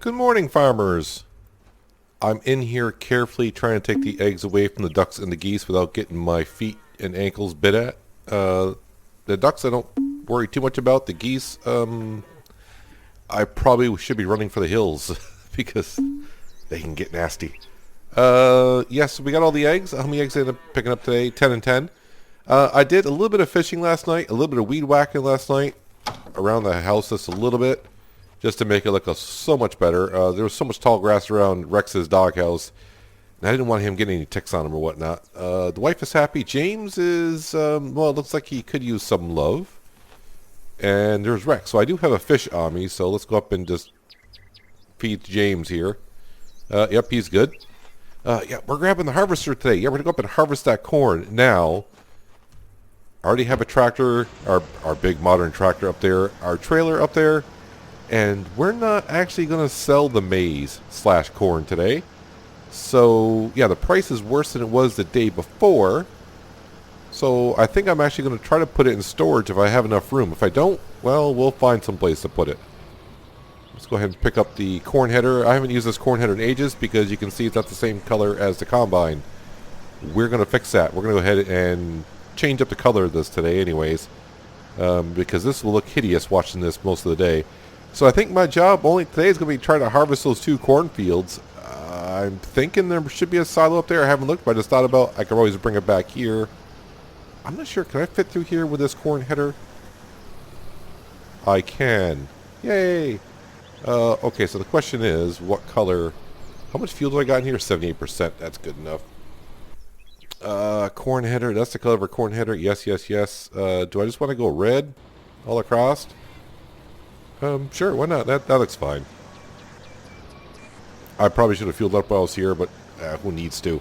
Good morning, farmers. I'm in here carefully trying to take the eggs away from the ducks and the geese without getting my feet and ankles bit at. The ducks I don't worry too much about. The geese, I probably should be running for the hills because they can get nasty. Yes, we got all the eggs. How many eggs I ended up picking up today? 10 and 10. I did a little bit of fishing last night, a little bit of weed whacking last night around the house just a little bit, just to make it look so much better. There was so much tall grass around Rex's doghouse, and I didn't want him getting any ticks on him or whatnot. The wife is happy. James is, well, it looks like he could use some love. And there's Rex. So I do have a fish on me, so let's go up and just feed James here. Yep, he's good. Yeah, we're grabbing the harvester today. Yeah, we're going to go up and harvest that corn. Now, I already have a tractor, our big modern tractor up there, our trailer up there, and we're not actually going to sell the maize / corn today. So, yeah, the price is worse than it was the day before. So, I think I'm actually going to try to put it in storage if I have enough room. If I don't, well, we'll find some place to put it. Let's go ahead and pick up the corn header. I haven't used this corn header in ages because you can see it's not the same color as the combine. We're going to fix that. We're going to go ahead and change up the color of this today anyways, because this will look hideous watching this most of the day. So I think my job only today is going to be trying to harvest those 2 cornfields. I'm thinking there should be a silo up there. I haven't looked, but I just thought about I could always bring it back here. I'm not sure. Can I fit through here with this corn header? I can. Yay! Okay, so the question is, what color? How much fuel do I got in here? 78%. That's good enough. Corn header. That's the color of our corn header. Yes, yes, yes. Do I just want to go red all across? Sure, why not? That looks fine. I probably should have fueled up while I was here, but who needs to?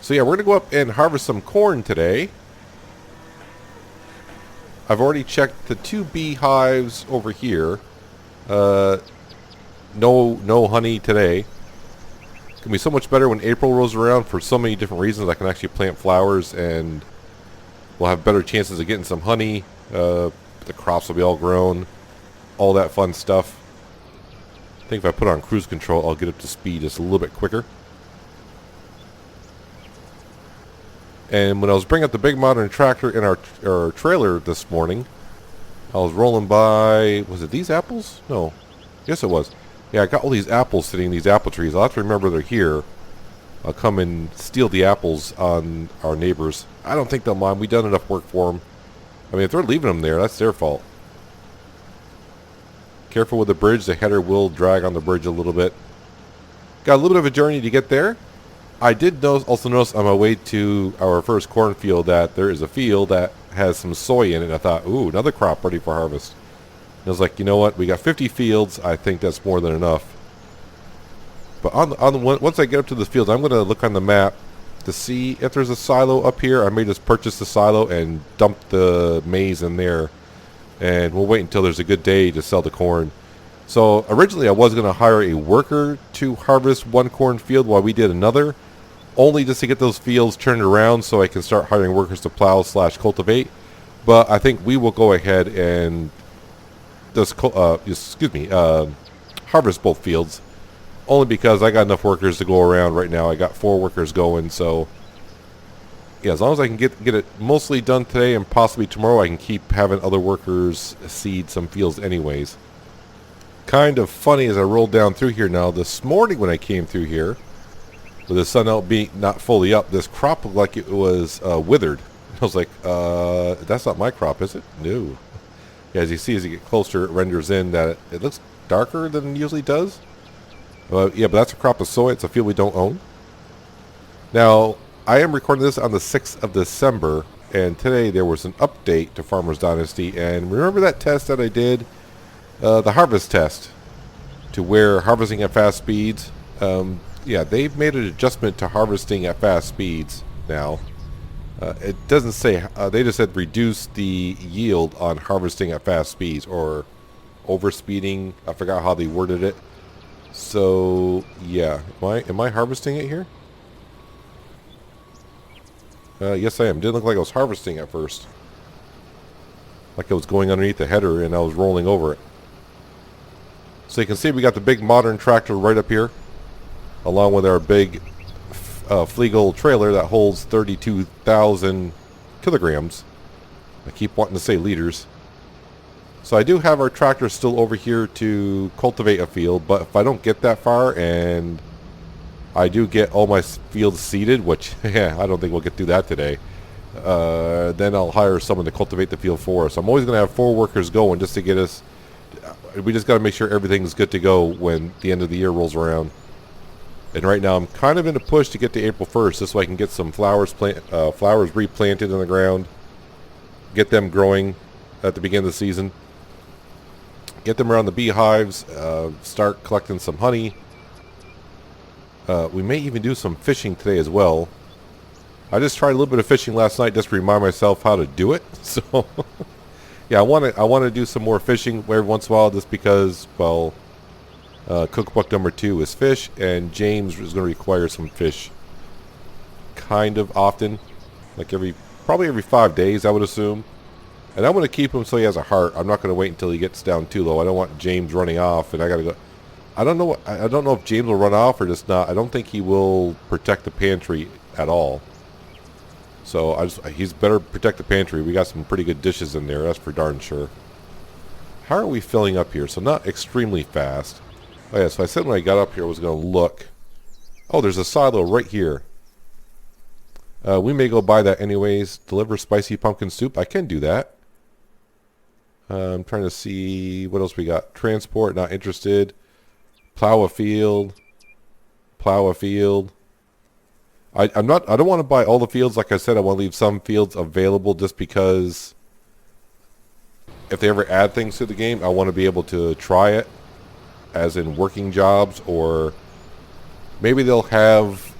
So yeah, we're going to go up and harvest some corn today. I've already checked the 2 beehives over here. No honey today. It's going to be so much better when April rolls around for so many different reasons. I can actually plant flowers and we'll have better chances of getting some honey. The crops will be all grown. All that fun stuff. I think if I put on cruise control, I'll get up to speed just a little bit quicker. And when I was bringing up the big modern tractor in our trailer this morning, I was rolling by, was it these apples? No. Yes, it was. Yeah, I got all these apples sitting in these apple trees. I'll have to remember they're here. I'll come and steal the apples on our neighbors. I don't think they'll mind. We've done enough work for them. I mean, if they're leaving them there, that's their fault. Careful with the bridge. The header will drag on the bridge a little bit. Got a little bit of a journey to get there. I did also notice on my way to our first cornfield that there is a field that has some soy in it. And I thought, ooh, another crop ready for harvest. And I was like, you know what? We got 50 fields. I think that's more than enough. But once I get up to the fields, I'm going to look on the map to see if there's a silo up here. I may just purchase the silo and dump the maize in there. And we'll wait until there's a good day to sell the corn. So originally I was going to hire a worker to harvest 1 cornfield while we did another, only just to get those fields turned around so I can start hiring workers to plow / cultivate. But I think we will go ahead and just harvest both fields, only because I got enough workers to go around right now. I got 4 workers going, so yeah, as long as I can get it mostly done today and possibly tomorrow, I can keep having other workers seed some fields anyways. Kind of funny as I rolled down through here now. This morning when I came through here, with the sun out being not fully up, this crop looked like it was withered. I was like, that's not my crop, is it? No. Yeah, as you see, as you get closer, it renders in that it looks darker than it usually does. Yeah, but that's a crop of soy. It's a field we don't own. Now, I am recording this on the 6th of December, and today there was an update to Farmers Dynasty. And remember that test that I did? The harvest test, to where harvesting at fast speeds. Yeah, they've made an adjustment to harvesting at fast speeds now. It doesn't say, they just said reduce the yield on harvesting at fast speeds, or overspeeding. I forgot how they worded it. So, yeah. Am I harvesting it here? Yes, I am. Didn't look like I was harvesting at first. Like I was going underneath the header and I was rolling over it. So you can see we got the big modern tractor right up here, along with our big Flegel trailer that holds 32,000 kilograms. I keep wanting to say liters. So I do have our tractor still over here to cultivate a field, but if I don't get that far and I do get all my fields seeded, which yeah, I don't think we'll get through that today, then I'll hire someone to cultivate the field for us. I'm always going to have 4 workers going just to get us. We just got to make sure everything's good to go when the end of the year rolls around. And right now I'm kind of in a push to get to April 1st, just so I can get some flowers replanted in the ground, get them growing at the beginning of the season, get them around the beehives, start collecting some honey. We may even do some fishing today as well. I just tried a little bit of fishing last night just to remind myself how to do it. So yeah, I want to do some more fishing every once in a while, just because, well, cookbook number 2 is fish, and James is going to require some fish kind of often, like probably every 5 days, I would assume. And I'm going to keep him so he has a heart. I'm not going to wait until he gets down too low. I don't want James running off, and I got to go. I don't know if James will run off or just not. I don't think he will protect the pantry at all. So he's better protect the pantry. We got some pretty good dishes in there, that's for darn sure. How are we filling up here? So not extremely fast. Oh yeah, so I said when I got up here I was going to look. Oh, there's a silo right here. We may go buy that anyways. Deliver spicy pumpkin soup. I can do that. I'm trying to see what else we got. Transport, not interested. Plow a field. Plow a field. I don't want to buy all the fields. Like I said, I want to leave some fields available just because if they ever add things to the game, I want to be able to try it, as in working jobs, or maybe they'll have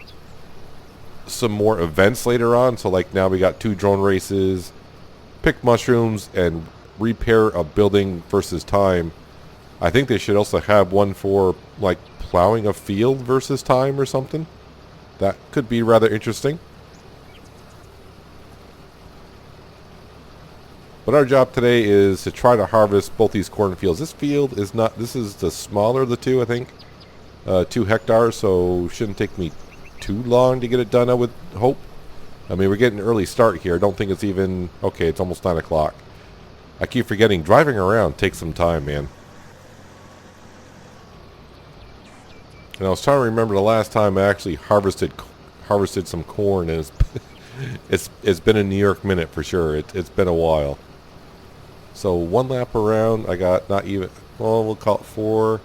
some more events later on. So like now we got 2 drone races, pick mushrooms, and repair a building versus time. I think they should also have one for like plowing a field versus time or something. That could be rather interesting. But our job today is to try to harvest both these cornfields. This field is not, this is the smaller of the 2, I think. 2 hectares, so shouldn't take me too long to get it done, I would hope. I mean, we're getting an early start here. I don't think it's even, okay, it's almost 9 o'clock. I keep forgetting, driving around takes some time, man. And I was trying to remember the last time I actually harvested some corn, and it's been a New York minute for sure. It's been a while. So 1 lap around, I got not even, well, we'll call it 4.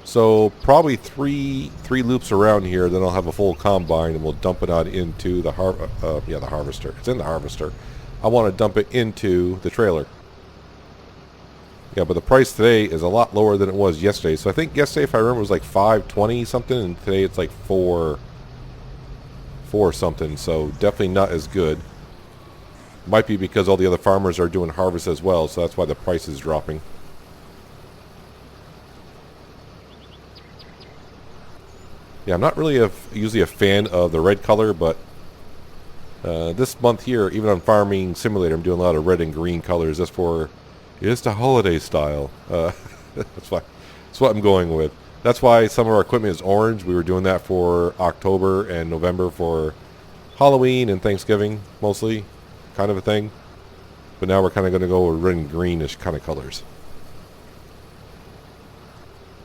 So probably three loops around here, then I'll have a full combine, and we'll dump it out into the the harvester. It's in the harvester. I want to dump it into the trailer. Yeah, but the price today is a lot lower than it was yesterday. So I think yesterday, if I remember, it was like $5.20 something, and today it's like $4 something. So definitely not as good. Might be because all the other farmers are doing harvest as well, so that's why the price is dropping. Yeah, I'm not really usually a fan of the red color, but this month here, even on Farming Simulator, I'm doing a lot of red and green colors just for just a holiday style. That's what I'm going with. That's why some of our equipment is orange. We were doing that for October and November for Halloween and Thanksgiving, mostly, kind of a thing. But now we're kind of going to go with red and greenish kind of colors.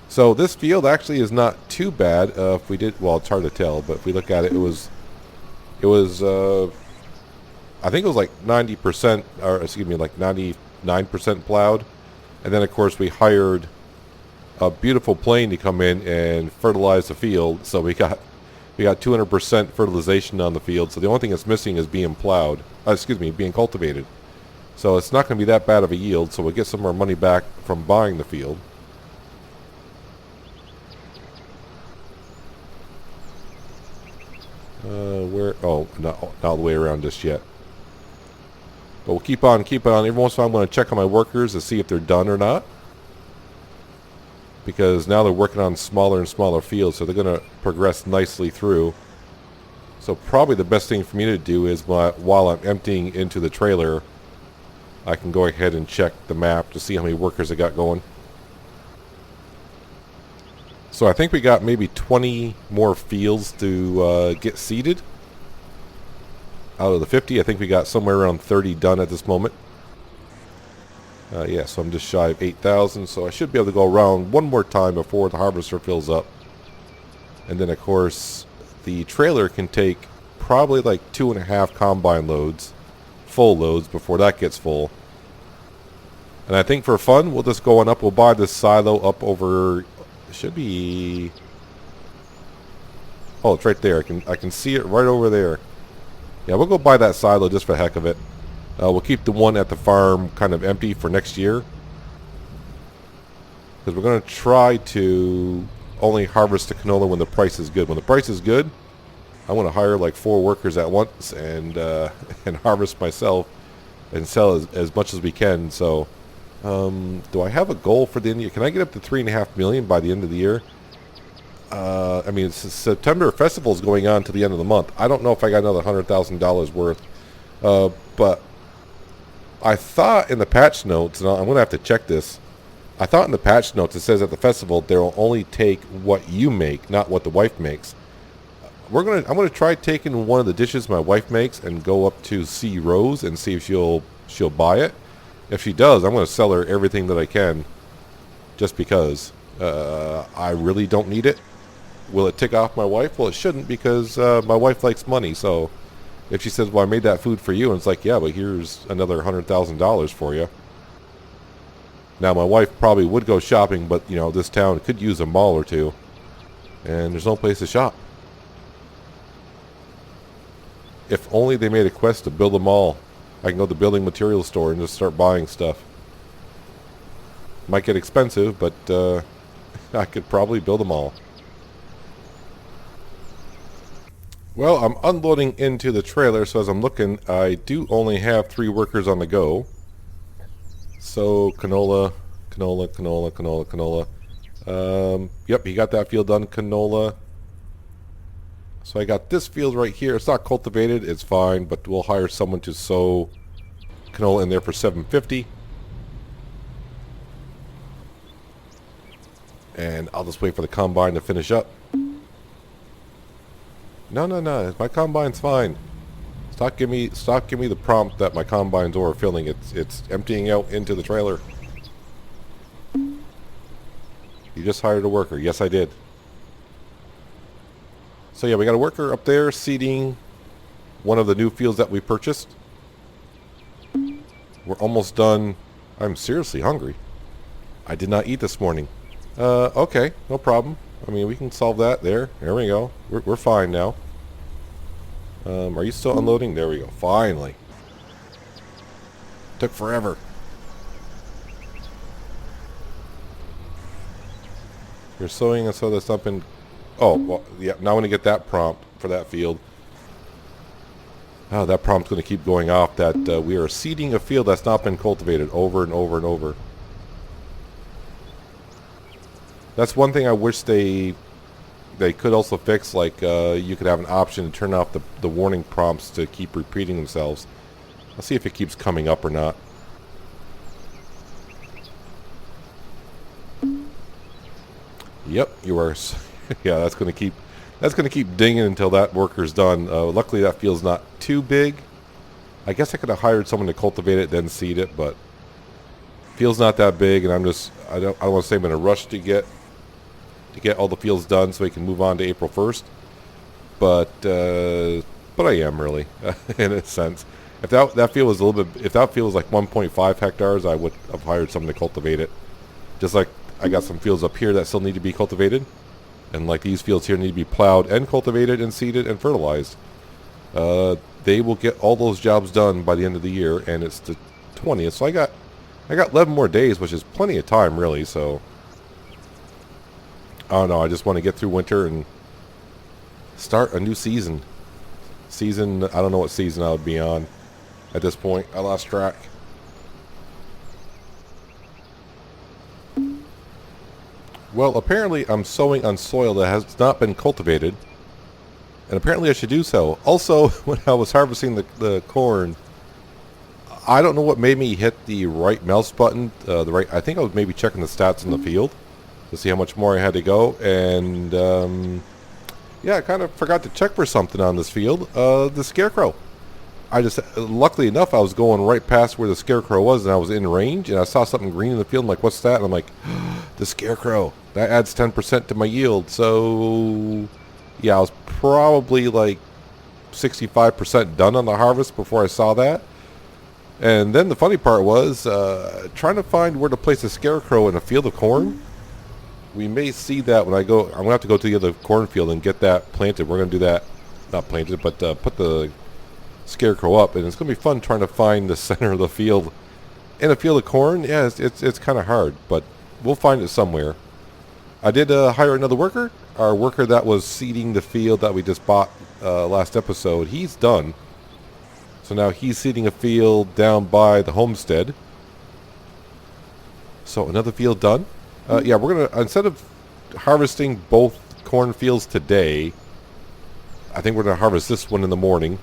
So this field actually is not too bad. If we did, well, it's hard to tell, but if we look at it, it was I think it was like 90%, or excuse me, like 99% plowed. And then of course we hired a beautiful plane to come in and fertilize the field. So we got 200% fertilization on the field. So the only thing that's missing is being plowed. Being cultivated. So it's not going to be that bad of a yield. So we'll get some more money back from buying the field. Not all the way around just yet. But we'll keep on. Every once in a while I'm going to check on my workers to see if they're done or not. Because now they're working on smaller and smaller fields, so they're going to progress nicely through. So probably the best thing for me to do is while I'm emptying into the trailer, I can go ahead and check the map to see how many workers I got going. So I think we got maybe 20 more fields to get seeded. Out of the 50, I think we got somewhere around 30 done at this moment. Yeah, so I'm just shy of 8,000, so I should be able to go around one more time before the harvester fills up. And then, of course, the trailer can take probably like 2.5 combine loads, full loads, before that gets full. And I think for fun, we'll just go on up. We'll buy this silo up over. It should be. Oh, it's right there. I can see it right over there. Yeah, we'll go buy that silo just for the heck of it. We'll keep the one at the farm kind of empty for next year, because we're going to try to only harvest the canola when the price is good. When the price is good, I want to hire like 4 workers at once and and harvest myself and sell as much as we can. So, do I have a goal for the end of the year? Can I get up to 3.5 million by the end of the year? I mean, September festival is going on to the end of the month. I don't know if I got another $100,000 worth, but I thought in the patch notes, and I'm going to have to check this. I thought in the patch notes it says at the festival they'll only take what you make, not what the wife makes. I'm gonna try taking one of the dishes my wife makes and go up to C Rose and see if she'll buy it. If she does, I'm gonna sell her everything that I can, just because I really don't need it. Will it tick off my wife? Well, it shouldn't, because my wife likes money. So if she says, "Well, I made that food for you," and it's like, "Yeah, but here's another $100,000 for you." Now, my wife probably would go shopping, but you know, this town could use a mall or two, and there's no place to shop. If only they made a quest to build a mall. I can go to the building materials store and just start buying stuff. Might get expensive, but I could probably build a mall. Well, I'm unloading into the trailer, so as I'm looking, I do only have 3 workers on the go. So, canola. Yep, he got that field done, canola. So I got this field right here. It's not cultivated, it's fine, but we'll hire someone to sow canola in there for $750. And I'll just wait for the combine to finish up. No, my combine's fine. Stop giving me the prompt that my combine's overfilling. It's emptying out into the trailer. You just hired a worker. Yes, I did. So yeah, we got a worker up there seeding one of the new fields that we purchased. We're almost done. I'm seriously hungry. I did not eat this morning. Okay, no problem. I mean, we can solve that there. There we go. We're fine now. Are you still unloading? There we go. Finally. Took forever. You're sowing and sow this up in... Oh, well, yeah, now I'm going to get that prompt for that field. Oh, that prompt's going to keep going off that we are seeding a field that's not been cultivated over and over and over. That's one thing I wish they could also fix, like you could have an option to turn off the warning prompts to keep repeating themselves. I'll see if it keeps coming up or not. Yep, you are. Yeah, that's gonna keep dinging until that worker's done. Luckily, that field's not too big. I guess I could have hired someone to cultivate it, then seed it, but field's not that big, and I don't want to say I'm in a rush to get all the fields done so we can move on to April 1st. But I am really in a sense. If that field was if that field was like 1.5 hectares, I would have hired someone to cultivate it. Just like I got some fields up here that still need to be cultivated. And like these fields here need to be plowed and cultivated and seeded and fertilized. They will get all those jobs done by the end of the year, and it's the 20th. So I got 11 more days, which is plenty of time, really. So I don't know. I just want to get through winter and start a new season. I don't know what season I would be on at this point. I lost track. Well, apparently I'm sowing on soil that has not been cultivated, and apparently I should do so. Also, when I was harvesting the corn, I don't know what made me hit the right mouse button. I think I was maybe checking the stats in the field, to see how much more I had to go. And yeah, I kind of forgot to check for something on this field. The scarecrow. I just, luckily enough, I was going right past where the scarecrow was, and I was in range, and I saw something green in the field. I'm like, what's that? And I'm like, the scarecrow. That adds 10% to my yield. So yeah, I was probably like 65% done on the harvest before I saw that. And then the funny part was trying to find where to place a scarecrow in a field of corn. We may see that when I go. I'm going to have to go to the other cornfield and get that planted. We're going to do that. Not planted, but put the scarecrow up. And it's going to be fun trying to find the center of the field in a field of corn. Yeah, it's kind of hard, but we'll find it somewhere. I did hire another worker. Our worker that was seeding the field that we just bought last episode, he's done. So now he's seeding a field down by the homestead. So another field done. Yeah, we're going to, instead of harvesting both cornfields today, I think we're going to harvest this one in the morning.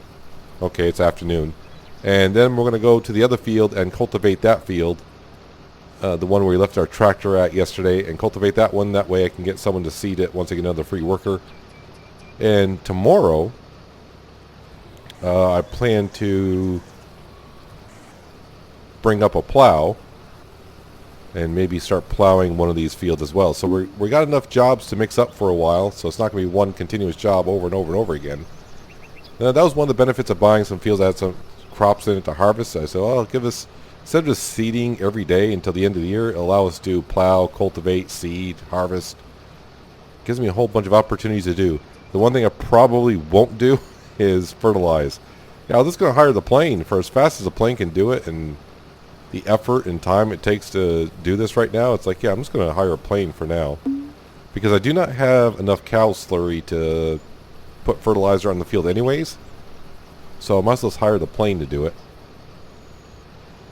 Okay, it's afternoon. And then we're going to go to the other field and cultivate that field. The one where we left our tractor at yesterday, and cultivate that one. That way I can get someone to seed it once I get another free worker. And tomorrow, I plan to bring up a plow and maybe start plowing one of these fields as well. So we got enough jobs to mix up for a while, so it's not going to be one continuous job over and over and over again. Now, that was one of the benefits of buying some fields that had some crops in it to harvest. I said, well, give us, instead of just seeding every day until the end of the year, allow us to plow, cultivate, seed, harvest. Gives me a whole bunch of opportunities to do. The one thing I probably won't do is fertilize. Yeah, I'm just going to hire the plane for as fast as the plane can do it, and the effort and time it takes to do this right now. It's like, yeah, I'm just going to hire a plane for now, because I do not have enough cow slurry to put fertilizer on the field anyways. So I must just hire the plane to do it.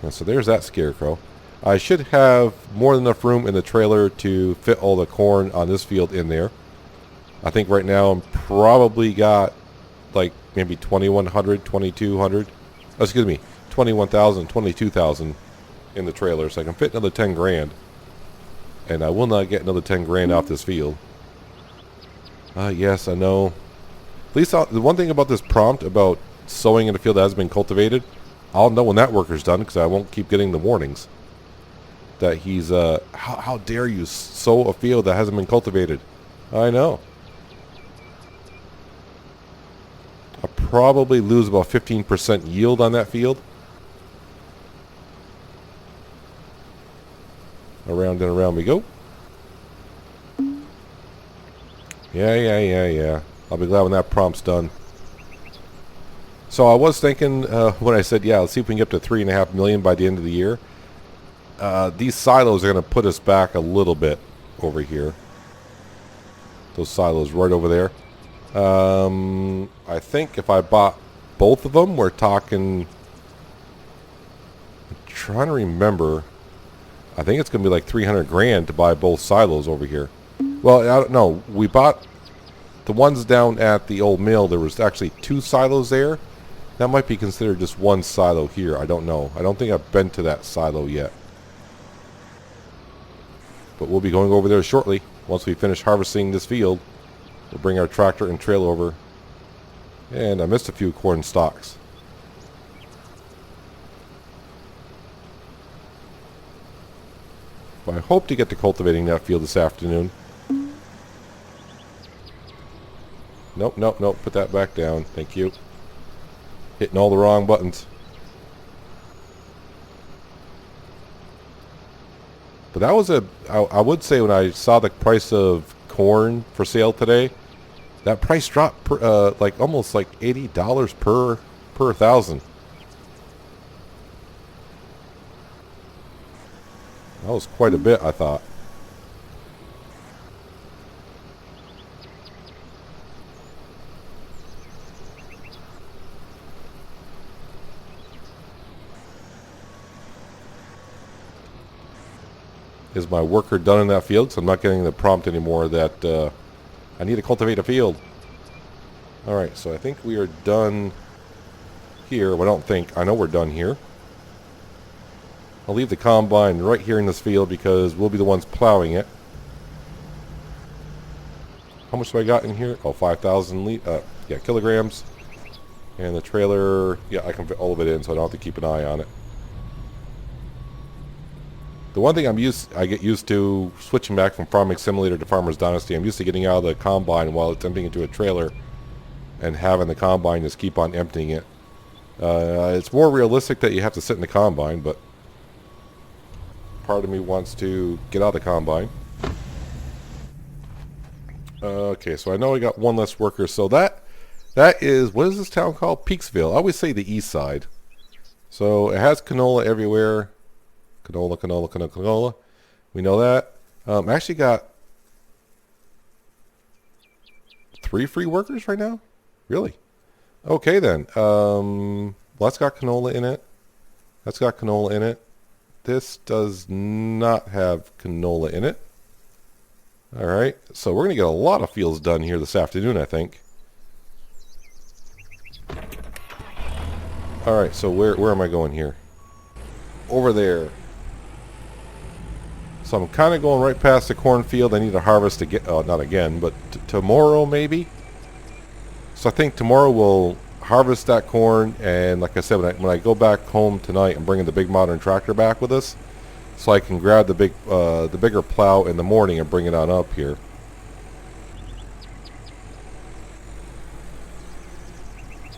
And so there's that scarecrow. I should have more than enough room in the trailer to fit all the corn on this field in there. I think right now I'm probably got like maybe 2,100, 2,200. Oh, excuse me, 21,000, 22,000 in the trailer. So I can fit another 10 grand. And I will not get another 10 grand off this field. Yes, I know. At least the one thing about this prompt about sowing in a field that hasn't been cultivated, I'll know when that worker's done, because I won't keep getting the warnings that he's, how dare you sow a field that hasn't been cultivated. I know. I'll probably lose about 15% yield on that field. Around and around we go. Yeah. I'll be glad when that prompt's done. So I was thinking when I said, yeah, let's see if we can get up to 3.5 million by the end of the year. These silos are going to put us back a little bit over here. Those silos right over there. I think if I bought both of them, we're talking, I'm trying to remember, I think it's going to be like 300 grand to buy both silos over here. Well, I don't know. We bought the ones down at the old mill. There was actually 2 silos there. That might be considered just one silo here. I don't know. I don't think I've been to that silo yet. But we'll be going over there shortly. Once we finish harvesting this field, we'll bring our tractor and trail over. And I missed a few corn stalks. But I hope to get to cultivating that field this afternoon. Nope. Put that back down. Thank you. Hitting all the wrong buttons. But that was I would say when I saw the price of corn for sale today, that price dropped like almost like $80 per 1,000. That was quite a bit, I thought. Is my worker done in that field? So I'm not getting the prompt anymore that I need to cultivate a field. Alright, so I think we are done here. Well, I don't think. I know we're done here. I'll leave the combine right here in this field because we'll be the ones plowing it. How much do I got in here? Oh, 5,000 yeah, kilograms. And the trailer, yeah, I can fit all of it in, so I don't have to keep an eye on it. The one thing I get used to switching back from Farming Simulator to Farmer's Dynasty, I'm used to getting out of the combine while it's emptying into a trailer and having the combine just keep on emptying it. It's more realistic that you have to sit in the combine, but part of me wants to get out of the combine. Okay, so I know I got one less worker, so that is, what is this town called? Peaksville. I always say the east side. So it has canola everywhere. Canola, canola, canola, canola. We know that. I actually got 3 free workers right now? Really? Okay then. Well, that's got canola in it. That's got canola in it. This does not have canola in it. Alright, so we're going to get a lot of fields done here this afternoon, I think. Alright, so where am I going here? Over there. So I'm kind of going right past the cornfield. I need to harvest again, not again, but tomorrow maybe. So I think tomorrow we'll harvest that corn, and like I said, when I go back home tonight, I'm bringing the big modern tractor back with us, so I can grab the bigger plow in the morning and bring it on up here.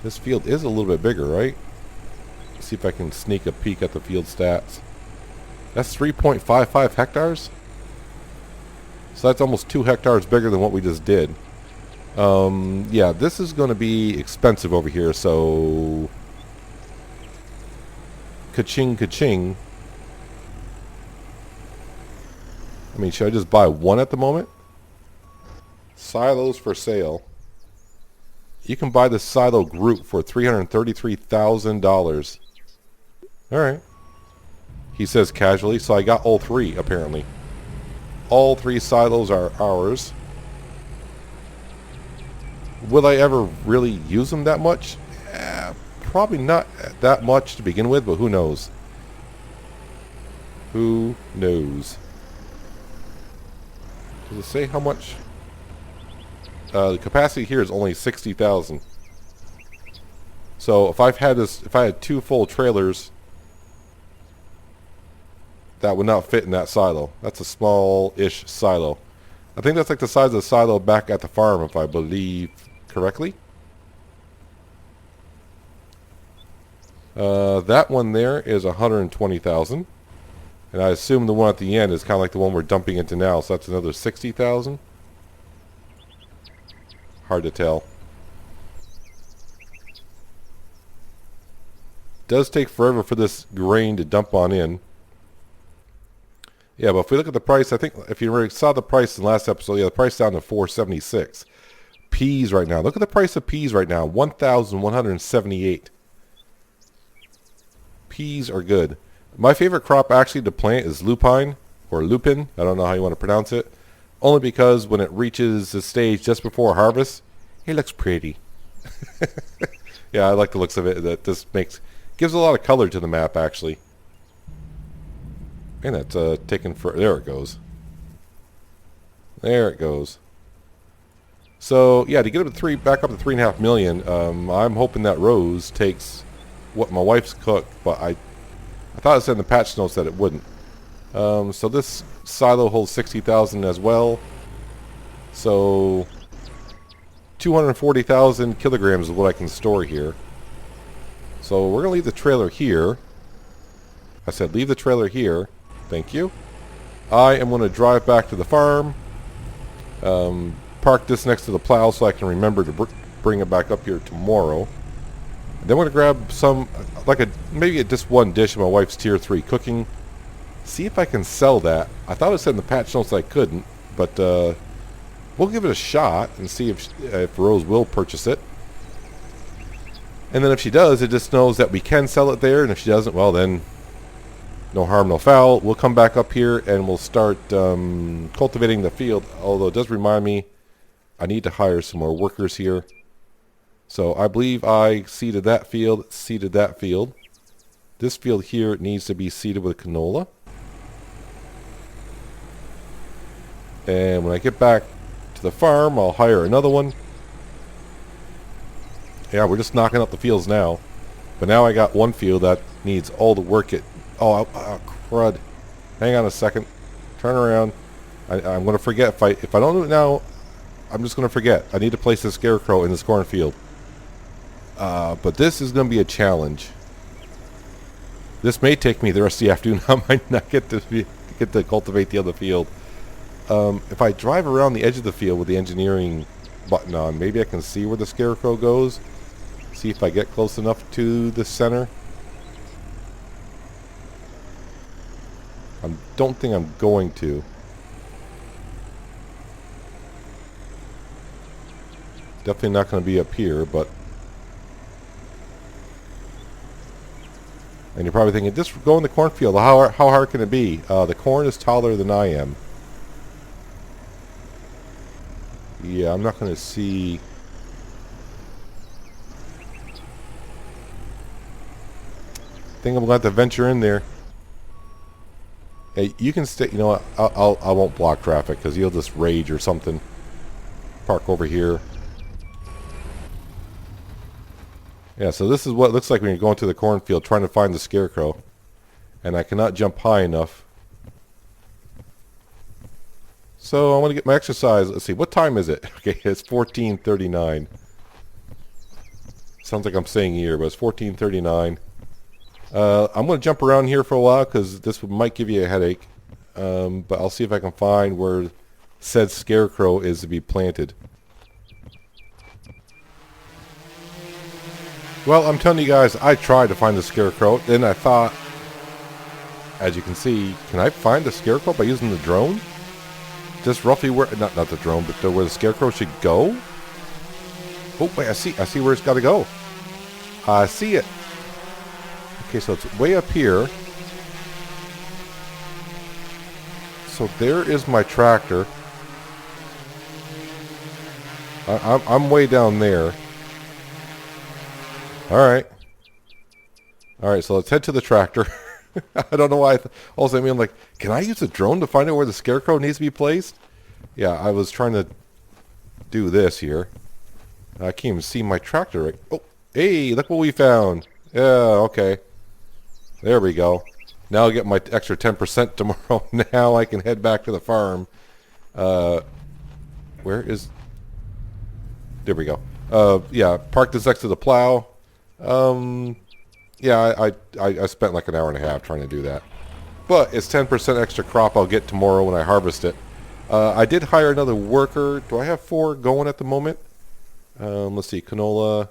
This field is a little bit bigger, right? Let's see if I can sneak a peek at the field stats. That's 3.55 hectares. So that's almost 2 hectares bigger than what we just did. Yeah, this is going to be expensive over here, so ka-ching, ka-ching. I mean, should I just buy one at the moment? Silos for sale. You can buy the silo group for $333,000. Alright. He says casually, so I got all 3, apparently. All 3 silos are ours. Will I ever really use them that much? Probably not that much to begin with, but who knows? Who knows? Does it say how much? The capacity here is only 60,000. So if I had 2 full trailers, that would not fit in that silo. That's a small-ish silo. I think that's like the size of the silo back at the farm, if I believe correctly. That one there is 120,000. And I assume the one at the end is kind of like the one we're dumping into now, so that's another 60,000. Hard to tell. Does take forever for this grain to dump on in. Yeah, but if we look at the price, I think if you already saw the price in the last episode, yeah, the price down to $4.76. Peas right now. Look at the price of peas right now, $1,178. Peas are good. My favorite crop actually to plant is lupine, or lupin. I don't know how you want to pronounce it. Only because when it reaches the stage just before harvest, it looks pretty. Yeah, I like the looks of it. That just gives a lot of color to the map, actually. And that's taken for... There it goes. There it goes. So, yeah, to get up to back up to 3.5 million, I'm hoping that Rose takes what my wife's cooked, but I thought it said in the patch notes that it wouldn't. So this silo holds 60,000 as well. So 240,000 kilograms is what I can store here. So we're going to leave the trailer here. I said leave the trailer here. Thank you. I am going to drive back to the farm. Park this next to the plow so I can remember to bring it back up here tomorrow. And then we're going to grab some, maybe just one dish of my wife's tier 3 cooking. See if I can sell that. I thought it said in the patch notes I couldn't, but we'll give it a shot and see if Rose will purchase it. And then if she does, it just knows that we can sell it there, and if she doesn't, well then, no harm, no foul. We'll come back up here and we'll start cultivating the field, although it does remind me I need to hire some more workers here. So I believe I seeded that field, seeded that field. This field here needs to be seeded with canola. And when I get back to the farm. I'll hire another one. Yeah, we're just knocking out the fields now. But now I got one field that needs all the work it... Oh, crud. Hang on a second. Turn around. I'm going to forget. If I don't do it now, I'm just going to forget. I need to place a scarecrow in this cornfield. But this is going to be a challenge. This may take me the rest of the afternoon. I might not get to cultivate the other field. If I drive around the edge of the field with the engineering button on, maybe I can see where the scarecrow goes. See if I get close enough to the center. I don't think I'm going to. Definitely not going to be up here, but... And you're probably thinking, just go in the cornfield. How hard can it be? The corn is taller than I am. Yeah, I'm not going to see... I think I'm going to have to venture in there. Hey, you can stay... You know what? I won't block traffic because you'll just rage or something. Park over here. Yeah, so this is what it looks like when you're going to the cornfield trying to find the scarecrow. And I cannot jump high enough. So I want to get my exercise. Let's see, what time is it? Okay, it's 14:39. Sounds like I'm saying here, but it's 14:39. I'm going to jump around here for a while because this might give you a headache. But I'll see if I can find where said scarecrow is to be planted. Well, I'm telling you guys, I tried to find the scarecrow. Then I thought, as you can see, can I find the scarecrow by using the drone? Just roughly where, not the drone, but where the scarecrow should go? Oh, wait, I see where it's got to go. I see it. Okay, so it's way up here. So there is my tractor. I'm way down there. Alright, so let's head to the tractor. I don't know why. All of a sudden, I'm like, can I use a drone to find out where the scarecrow needs to be placed? Yeah, I was trying to do this here. I can't even see my tractor. Right. Oh, hey, look what we found. Yeah, okay. There we go. Now I'll get my extra 10% tomorrow. Now I can head back to the farm. Where is... There we go. Yeah, park this next to the plow. Yeah, I spent like an hour and a half trying to do that. But it's 10% extra crop I'll get tomorrow when I harvest it. I did hire another worker. Do I have 4 going at the moment? Let's see, canola.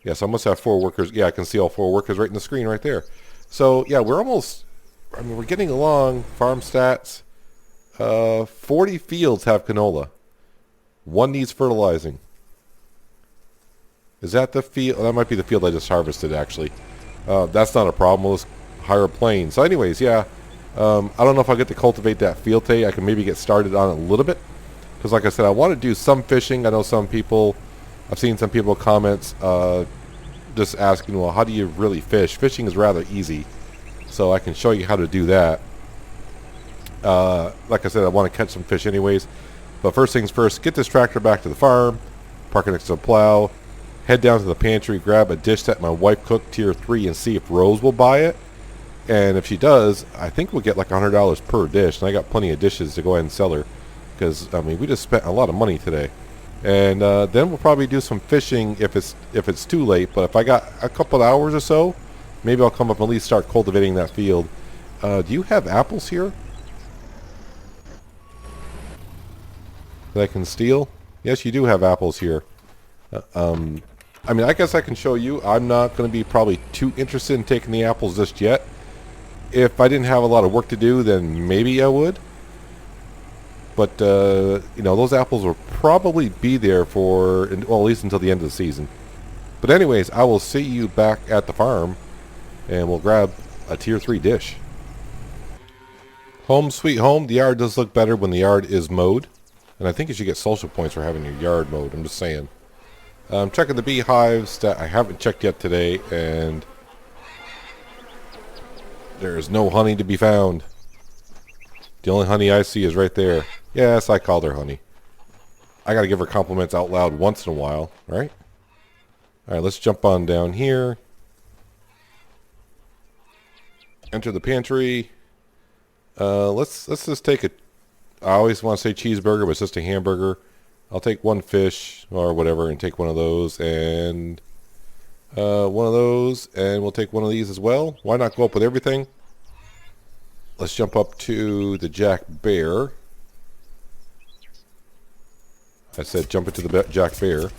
Yes, I must have 4 workers. Yeah, I can see all 4 workers right in the screen right there. So, yeah, we're almost... I mean, we're getting along. Farm stats. 40 fields have canola. 1 needs fertilizing. Is that the field? That might be the field I just harvested, actually. That's not a problem. We'll just hire a plane. So anyways, yeah. I don't know if I'll get to cultivate that field today. I can maybe get started on it a little bit. Because like I said, I want to do some fishing. I know some people... I've seen some people comments just asking, well, how do you really fish? Fishing is rather easy. So I can show you how to do that. Like I said, I want to catch some fish anyways. But first things first, get this tractor back to the farm. Park it next to the plow. Head down to the pantry, grab a dish that my wife cooked tier 3 and see if Rose will buy it. And if she does, I think we'll get like $100 per dish. And I got plenty of dishes to go ahead and sell her. Because, I mean, we just spent a lot of money today. And then we'll probably do some fishing if it's too late. But if I got a couple of hours or so, maybe I'll come up and at least start cultivating that field. Do you have apples here that I can steal? Yes, you do have apples here. I mean, I guess I can show you. I'm not going to be probably too interested in taking the apples just yet. If I didn't have a lot of work to do, then maybe I would. But, you know, those apples will probably be there for, well, at least until the end of the season. But anyways, I will see you back at the farm, and we'll grab a tier 3 dish. Home sweet home. The yard does look better when the yard is mowed. And I think you should get social points for having your yard mowed. I'm just saying. I'm checking the beehives that I haven't checked yet today, and there is no honey to be found. The only honey I see is right there. Yes, I called her honey. I got to give her compliments out loud once in a while, right? All right, let's jump on down here. Enter the pantry. Let's just take a... I always want to say cheeseburger, but it's just a hamburger. I'll take one fish or whatever and take one of those and one of those, and we'll take one of these as well. Why not go up with everything? Let's jump up to the Jack Bear. I said jump into the Jack Bear.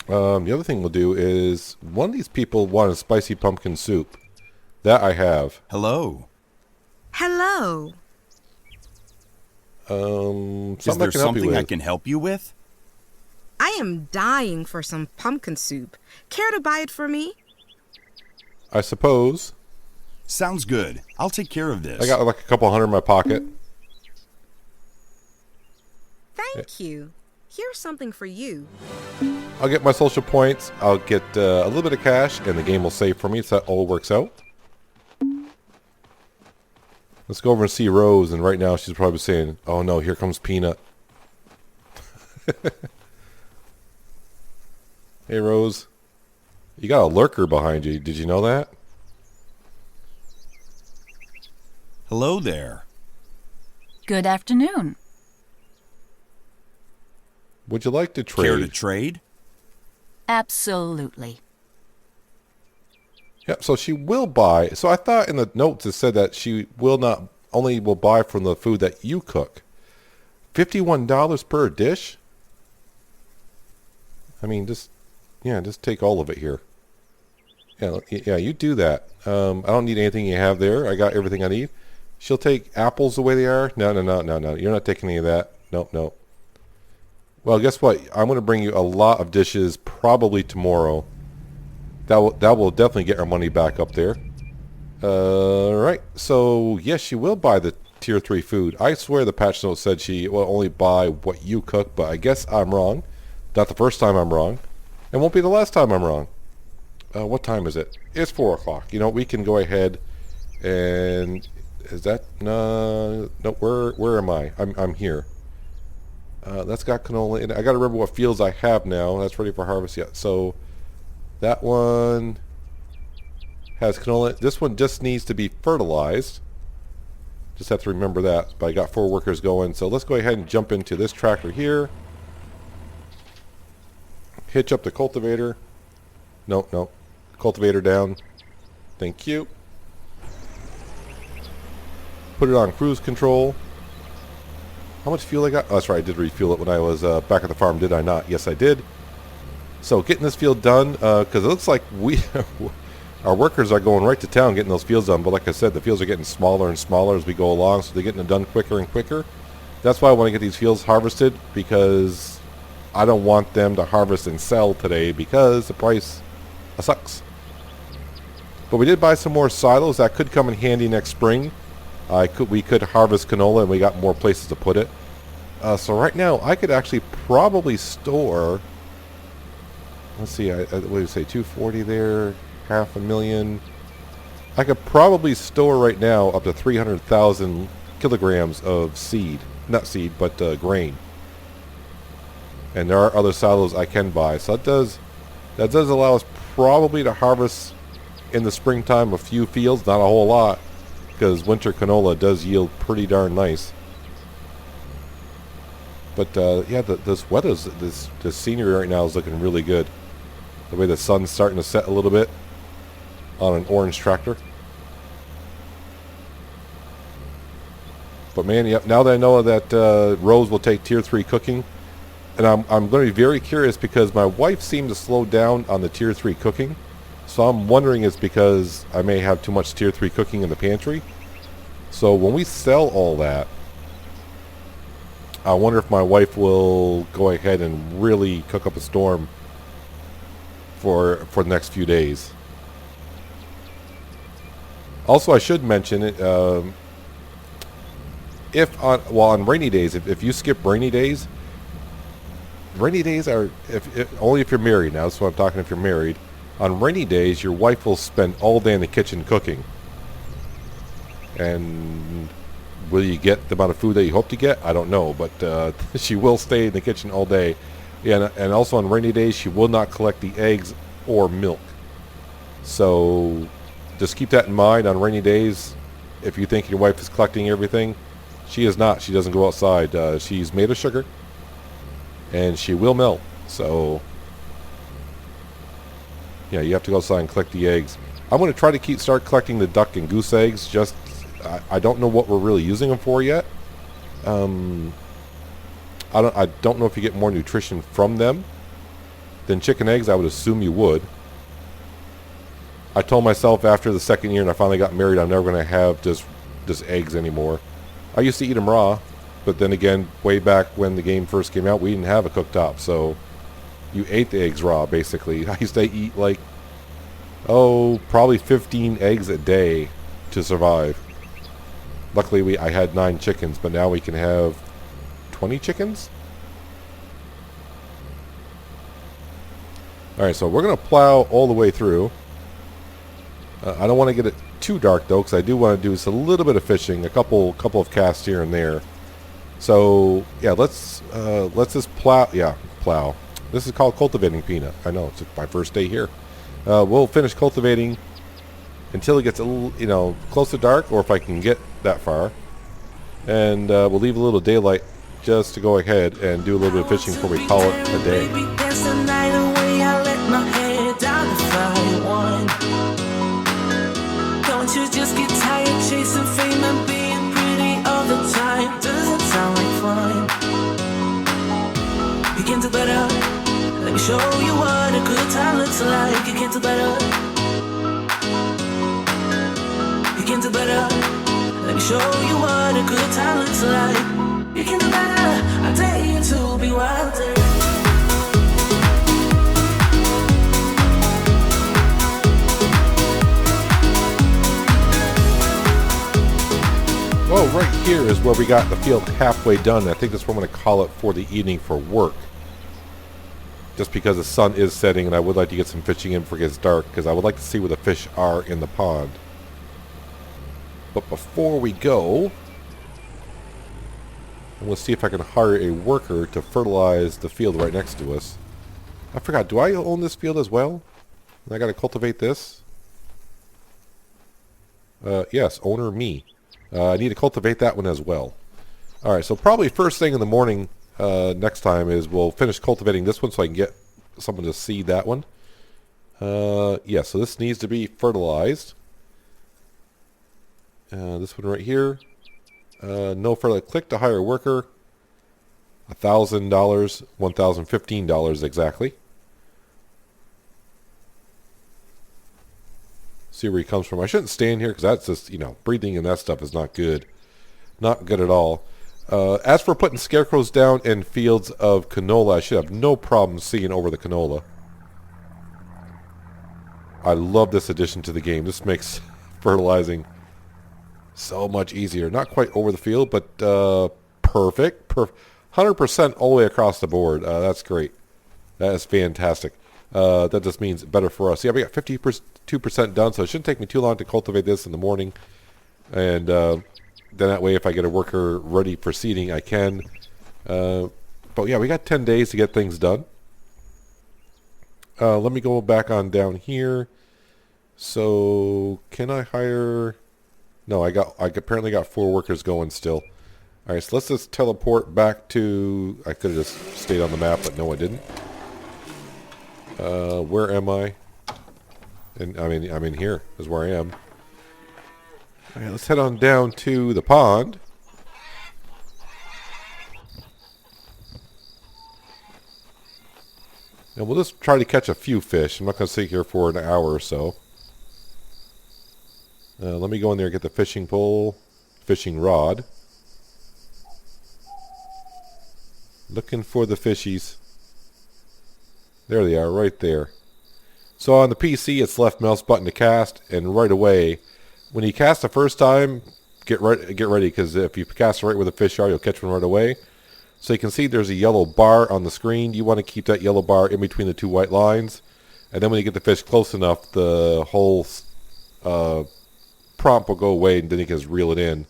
The other thing we'll do is one of these people wanted spicy pumpkin soup. That I have. Hello. Hello. Is there something I can help you with? I am dying for some pumpkin soup. Care to buy it for me? I suppose. Sounds good. I'll take care of this. I got like a couple hundred in my pocket. Thank you. Here's something for you. I'll get my social points. I'll get a little bit of cash, and the game will save for me, so that all works out. Let's go over and see Rose, and right now she's probably saying, oh no, here comes Peanut. Hey Rose, you got a lurker behind you. Did you know that? Hello there. Good afternoon. Would you like to trade? Care to trade? Absolutely. Yep, so she will buy. So I thought in the notes it said that she will not only will buy from the food that you cook. $51 per dish? I mean, just take all of it here. Yeah, you do that. I don't need anything you have there. I got everything I need. She'll take apples the way they are. No. You're not taking any of that. Nope. Well, guess what? I'm going to bring you a lot of dishes probably tomorrow. That will definitely get our money back up there. Right. So, yes, she will buy the tier 3 food. I swear the patch note said she will only buy what you cook, but I guess I'm wrong. Not the first time I'm wrong. And won't be the last time I'm wrong. What time is it? It's 4 o'clock. You know, we can go ahead and... Is that... No, where am I? I'm here. That's got canola in it. I got to remember what fields I have now. That's ready for harvest yet. So... That one has canola. This one just needs to be fertilized. Just have to remember that. But I got 4 workers going. So let's go ahead and jump into this tractor here. Hitch up the cultivator. Nope. Cultivator down. Thank you. Put it on cruise control. How much fuel I got? Oh, that's right. I did refuel it when I was back at the farm, did I not? Yes, I did. So getting this field done, because it looks like our workers are going right to town getting those fields done. But like I said, the fields are getting smaller and smaller as we go along, so they're getting it done quicker and quicker. That's why I want to get these fields harvested, because I don't want them to harvest and sell today because the price sucks. But we did buy some more silos that could come in handy next spring. We could harvest canola, and we got more places to put it. So right now, I could actually probably store... Let's see, what did you say, 240 there, 500,000. I could probably store right now up to 300,000 kilograms of seed. Not seed, but grain. And there are other silos I can buy. So that does allow us probably to harvest in the springtime a few fields, not a whole lot, because winter canola does yield pretty darn nice. But yeah, this weather, this scenery right now is looking really good. The way the sun's starting to set a little bit on an orange tractor. But man, yep, now that I know that Rose will take tier 3 cooking, and I'm going to be very curious because my wife seemed to slow down on the tier 3 cooking. So I'm wondering it's because I may have too much tier 3 cooking in the pantry. So when we sell all that, I wonder if my wife will go ahead and really cook up a storm for the next few days. Also, I should mention it. On rainy days, if you skip rainy days are only if you're married. Now, that's what I'm talking. If you're married, on rainy days, your wife will spend all day in the kitchen cooking, and will you get the amount of food that you hope to get? I don't know, but she will stay in the kitchen all day. Yeah, and also on rainy days, she will not collect the eggs or milk. So just keep that in mind on rainy days. If you think your wife is collecting everything, she is not. She doesn't go outside. She's made of sugar, and she will melt. So yeah, you have to go outside and collect the eggs. I'm going to try to start collecting the duck and goose eggs. Just I don't know what we're really using them for yet. I don't know if you get more nutrition from them than chicken eggs. I would assume you would. I told myself after the second year and I finally got married, I'm never going to have just eggs anymore. I used to eat them raw, but then again, way back when the game first came out, we didn't have a cooktop, so you ate the eggs raw, basically. I used to eat like, probably 15 eggs a day to survive. Luckily, I had 9 chickens, but now we can have 20 chickens? Alright, so we're going to plow all the way through. I don't want to get it too dark, though, because I do want to do just a little bit of fishing, a couple of casts here and there. So, yeah, let's just plow. Yeah, plow. This is called cultivating, Peanut. I know, it's my first day here. We'll finish cultivating until it gets a little, close to dark, or if I can get that far. And we'll leave a little daylight just to go ahead and do a little bit of fishing before we call it a day. Don't you just get tired chasing fame and being pretty all the time? Doesn't sound like fun. You can do better. Let me show you what a good time looks like. You can do better. You can do better. Let me show you what a good time looks like. You can do better. I dare you to be wilder. Well, right here is where we got the field halfway done. I think that's what I'm going to call it for the evening for work. Just because the sun is setting and I would like to get some fishing in before it gets dark, because I would like to see where the fish are in the pond. But before we go, I'm going to see if I can hire a worker to fertilize the field right next to us. I forgot, do I own this field as well? And I got to cultivate this? Yes, owner me. I need to cultivate that one as well. Alright, so probably first thing in the morning next time is we'll finish cultivating this one so I can get someone to seed that one. Yeah, so this needs to be fertilized. This one right here. No fertilizer. Click to hire a worker. $1,000, $1,015 exactly. See where he comes from. I shouldn't stand here because that's just, breathing and that stuff is not good. Not good at all. As for putting scarecrows down in fields of canola, I should have no problem seeing over the canola. I love this addition to the game. This makes fertilizing so much easier. Not quite over the field, but perfect. 100% all the way across the board. That's great. That is fantastic. That just means better for us. Yeah, we got 52% done, so it shouldn't take me too long to cultivate this in the morning. And then that way, if I get a worker ready for seeding, I can. But yeah, we got 10 days to get things done. Let me go back on down here. So, can I hire... No, I apparently got 4 workers going still. Alright, so let's just teleport back to... I could have just stayed on the map, but no, I didn't. Where am I? And I'm in here, is where I am. Alright, let's head on down to the pond. And we'll just try to catch a few fish. I'm not going to sit here for an hour or so. Let me go in there and get the fishing pole, fishing rod. Looking for the fishies. There they are, right there. So on the PC, it's left mouse button to cast, and right away, when you cast the first time, get ready, because if you cast right where the fish are, you'll catch one right away. So you can see there's a yellow bar on the screen. You want to keep that yellow bar in between the 2 white lines, and then when you get the fish close enough, the whole prompt will go away, and then you can just reel it in.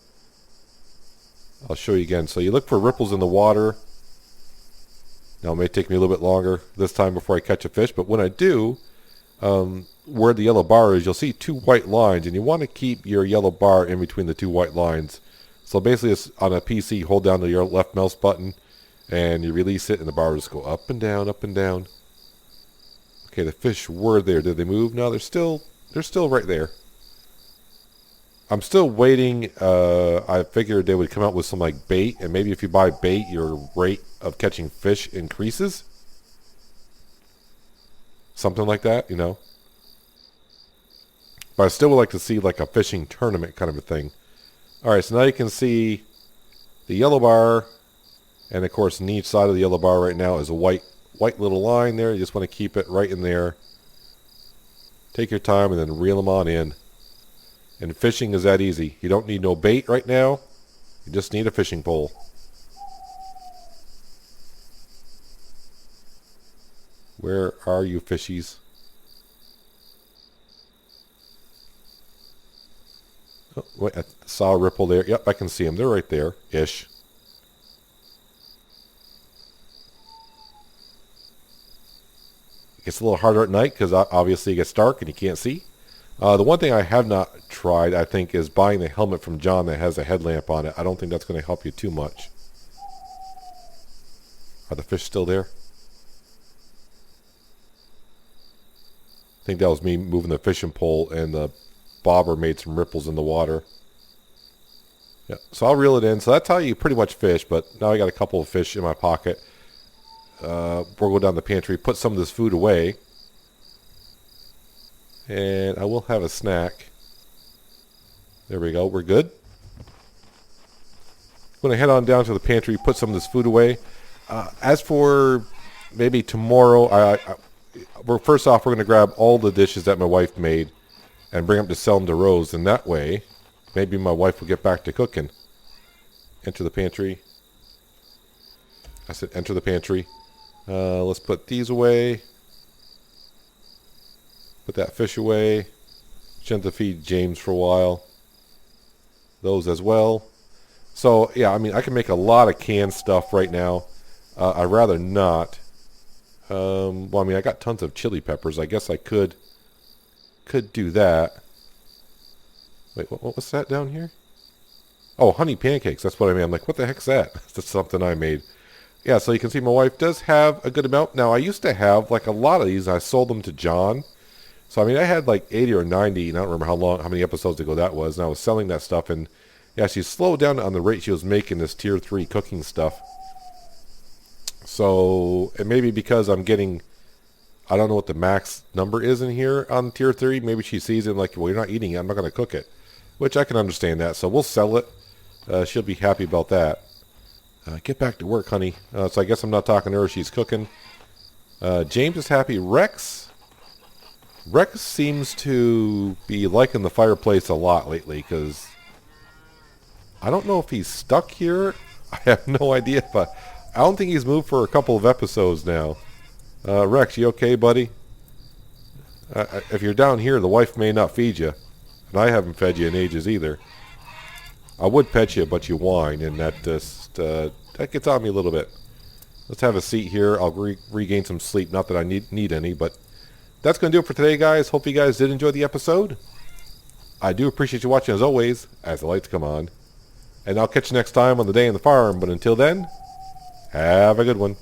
I'll show you again. So you look for ripples in the water. Now, it may take me a little bit longer this time before I catch a fish, but when I do, where the yellow bar is, you'll see 2 white lines, and you want to keep your yellow bar in between the 2 white lines. So basically, it's on a PC, hold down your left mouse button, and you release it, and the bar will just go up and down, up and down. Okay, the fish were there. Did they move? No, they're still right there. I'm still waiting. I figured they would come out with some like bait, and maybe if you buy bait, your rate of catching fish increases. Something like that, you know. But I still would like to see like a fishing tournament kind of a thing. Alright, so now you can see the yellow bar, and of course on each side of the yellow bar right now is a white little line there. You just want to keep it right in there. Take your time and then reel them on in. And fishing is that easy. You don't need no bait right now. You just need a fishing pole. Where are you, fishies? Oh, wait, I saw a ripple there. Yep, I can see them. They're right there-ish. It gets a little harder at night because obviously it gets dark and you can't see. The one thing I have not tried, I think, is buying the helmet from John that has a headlamp on it. I don't think that's going to help you too much. Are the fish still there? I think that was me moving the fishing pole, and the bobber made some ripples in the water. Yeah, so I'll reel it in. So that's how you pretty much fish, but now I got a couple of fish in my pocket. We'll go down the pantry, put some of this food away. And I will have a snack. There we go. We're good. I'm going to head on down to the pantry, put some of this food away. As for maybe tomorrow, first off, we're going to grab all the dishes that my wife made and bring them to sell them to Rose. And that way, maybe my wife will get back to cooking. Enter the pantry. I said enter the pantry. Let's put these away. Put that fish away. Should have to feed James for a while. Those as well. So, yeah, I mean, I can make a lot of canned stuff right now. I'd rather not. Well, I mean, I got tons of chili peppers. I guess I could do that. Wait, what was that down here? Oh, honey pancakes. That's what I mean. I'm like, what the heck's that? That's something I made. Yeah, so you can see my wife does have a good amount. Now, I used to have, like, a lot of these. I sold them to John. So, I mean, I had like 80 or 90, and I don't remember how many episodes ago that was, and I was selling that stuff, and yeah, she slowed down on the rate she was making this tier 3 cooking stuff. So, and maybe because I'm getting, I don't know what the max number is in here on tier 3, maybe she sees it like, well, you're not eating it, I'm not going to cook it, which I can understand that, so we'll sell it. She'll be happy about that. Get back to work, honey. So I guess I'm not talking to her, she's cooking. James is happy. Rex seems to be liking the fireplace a lot lately, because I don't know if he's stuck here. I have no idea, but I don't think he's moved for a couple of episodes now. Rex, you okay, buddy? If you're down here, the wife may not feed you, and I haven't fed you in ages either. I would pet you, but you whine, and that just that gets on me a little bit. Let's have a seat here. I'll regain some sleep. Not that I need any, but that's going to do it for today, guys. Hope you guys did enjoy the episode. I do appreciate you watching, as always, as the lights come on. And I'll catch you next time on The Day in the Farm. But until then, have a good one.